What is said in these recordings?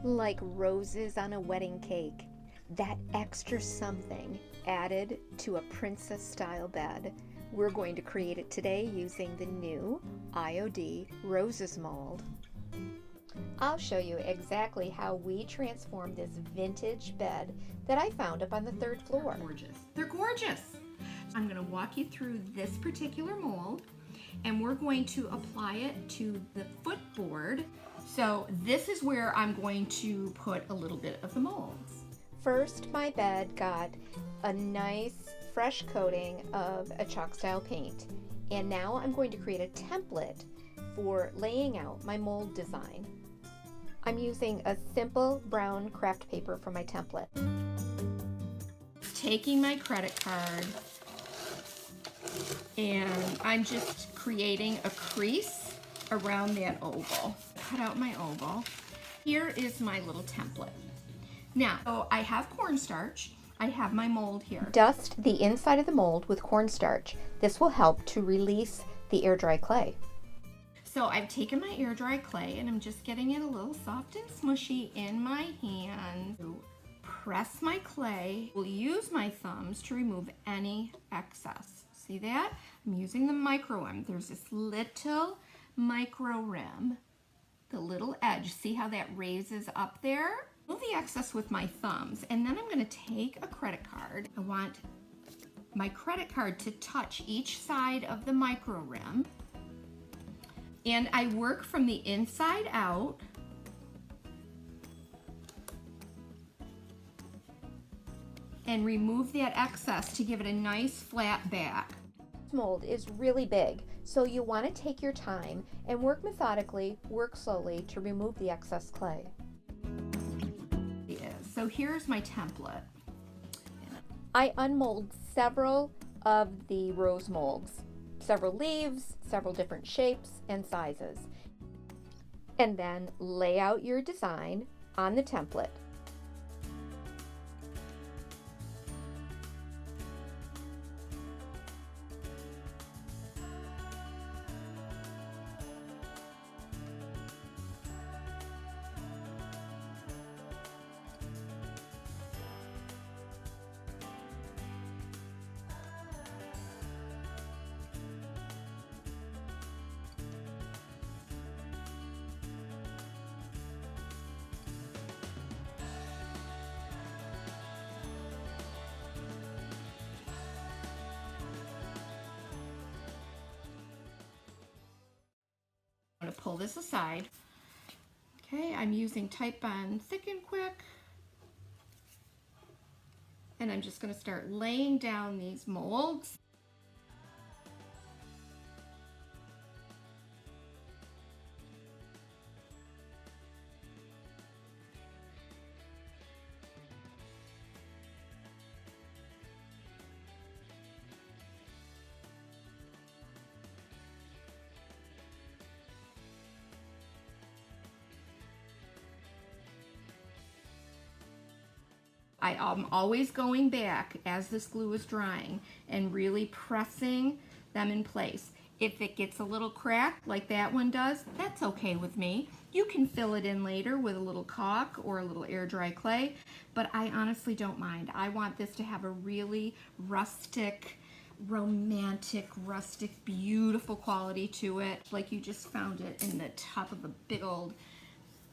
Like roses on a wedding cake, that extra something added to a princess style bed. We're going to create it today using the new IOD Roses mold. I'll show you exactly how we transformed this vintage bed that I found up on the 3rd floor. They're gorgeous. They're gorgeous. I'm going to walk you through this particular mold, and we're going to apply it to the footboard. So this is where I'm going to put a little bit of the molds. First, my bed got a nice fresh coating of a chalk style paint, and now I'm going to create a template for laying out my mold design. I'm using a simple brown craft paper for my template. Taking my credit card, and I'm just creating a crease around that oval. Cut out my oval. Here is my little template. Now, so I have cornstarch. I have my mold here. Dust the inside of the mold with cornstarch. This will help to release the air dry clay. So I've taken my air dry clay and I'm just getting it a little soft and smushy in my hand. Press my clay. We'll use my thumbs to remove any excess. See that? I'm using the micro rim. There's this little micro rim, the little edge. See how that raises up there? Move the excess with my thumbs, and then I'm going to take a credit card. I want my credit card to touch each side of the micro rim, and I work from the inside out. And remove that excess to give it a nice flat back. This mold is really big, so you want to take your time and work methodically, work slowly to remove the excess clay. So here's my template. I unmold several of the rose molds, several leaves, several different shapes and sizes, and then lay out your design on the template. I'm going to pull this aside. Okay, I'm using Titebond Thick and Quick. And I'm just going to start laying down these molds. I am always going back as this glue is drying and really pressing them in place. If it gets a little cracked like that one does, that's okay with me. You can fill it in later with a little caulk or a little air dry clay, but I honestly don't mind. I want this to have a really rustic, romantic, beautiful quality to it, like you just found it in the top of a big old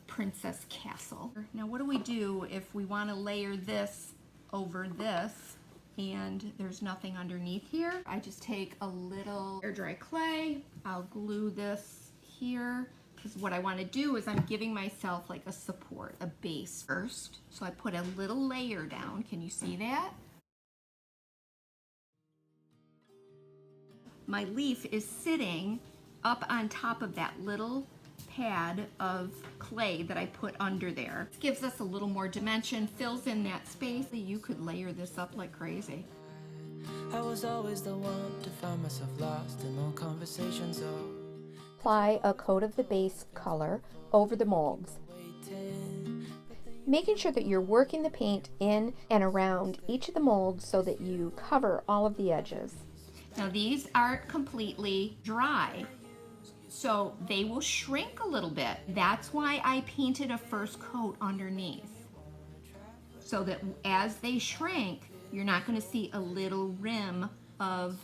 princess castle. Now what do we do if we want to layer this over this and there's nothing underneath here? I just take a little air dry clay, I'll glue this here, because what I want to do is I'm giving myself like a support, a base first. So I put a little layer down. Can you see that? My leaf is sitting up on top of that little pad of clay that I put under there. This gives us a little more dimension, fills in that space. You could layer this up like crazy. I was always the one to find myself lost in long conversations. Apply a coat of the base color over the molds, making sure that you're working the paint in and around each of the molds so that you cover all of the edges. Now these aren't completely dry. So they will shrink a little bit. That's why I painted a first coat underneath. So that as they shrink, you're not going to see a little rim of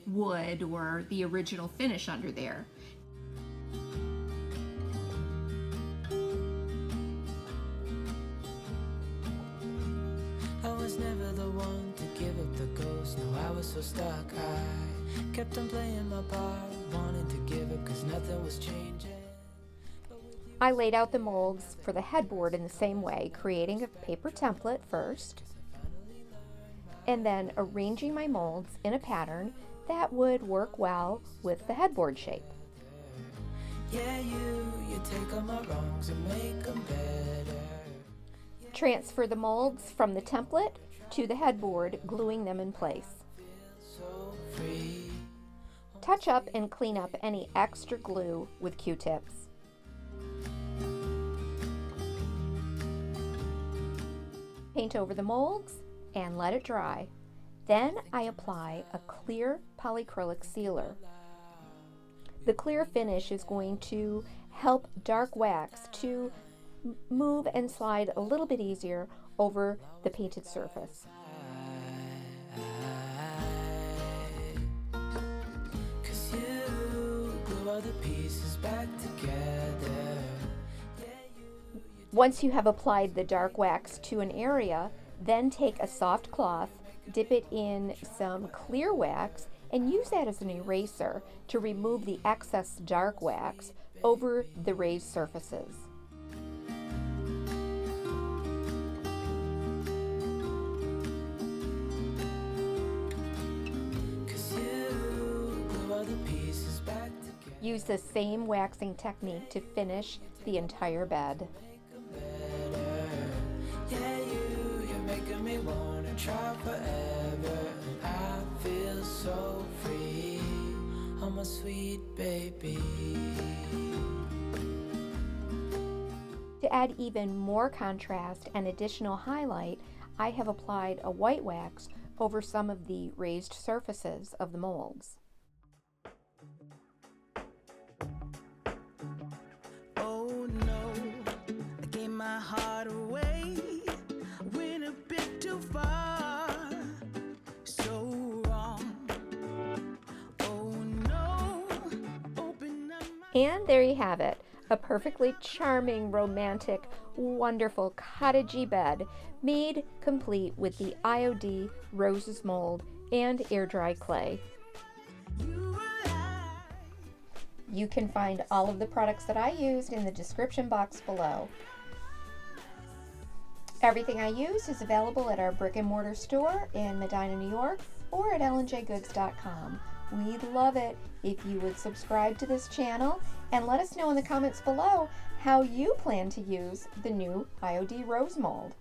wood or the original finish under there. I was never the one to give up the ghost. No, I was so stuck. I kept on playing my part, wanting to give up cause nothing was changing. I laid out the molds for the headboard in the same way, creating a paper template first, and then arranging my molds in a pattern that would work well with the headboard shape. Yeah, you take all my wrongs and make them better. Transfer the molds from the template to the headboard, gluing them in place. So free. Touch up and clean up any extra glue with Q-tips. Paint over the molds and let it dry. Then I apply a clear polyacrylic sealer. The clear finish is going to help dark wax to move and slide a little bit easier over the painted surface. Cause you glue all the pieces back together. Once you have applied the dark wax to an area, then take a soft cloth, dip it in some clear wax, and use that as an eraser to remove the excess dark wax over the raised surfaces. Cause you glue all the pieces back together. Use the same waxing technique to finish the entire bed. Yeah, you're making me wanna try forever. And I feel so free. I'm a sweet baby. To add even more contrast and additional highlight, I have applied a white wax over some of the raised surfaces of the molds. Oh no, I gave my heart away. Went a bit too far, so wrong. Oh no, open up my... And there you have it, a perfectly charming, romantic, wonderful cottagey bed made complete with the IOD Roses mold and air dry clay. You can find all of the products that I used in the description box below. Everything I used is available at our brick and mortar store in Medina, New York, or at ellenjgoods.com. We'd love it if you would subscribe to this channel and let us know in the comments below how you plan to use the new IOD Rose mold.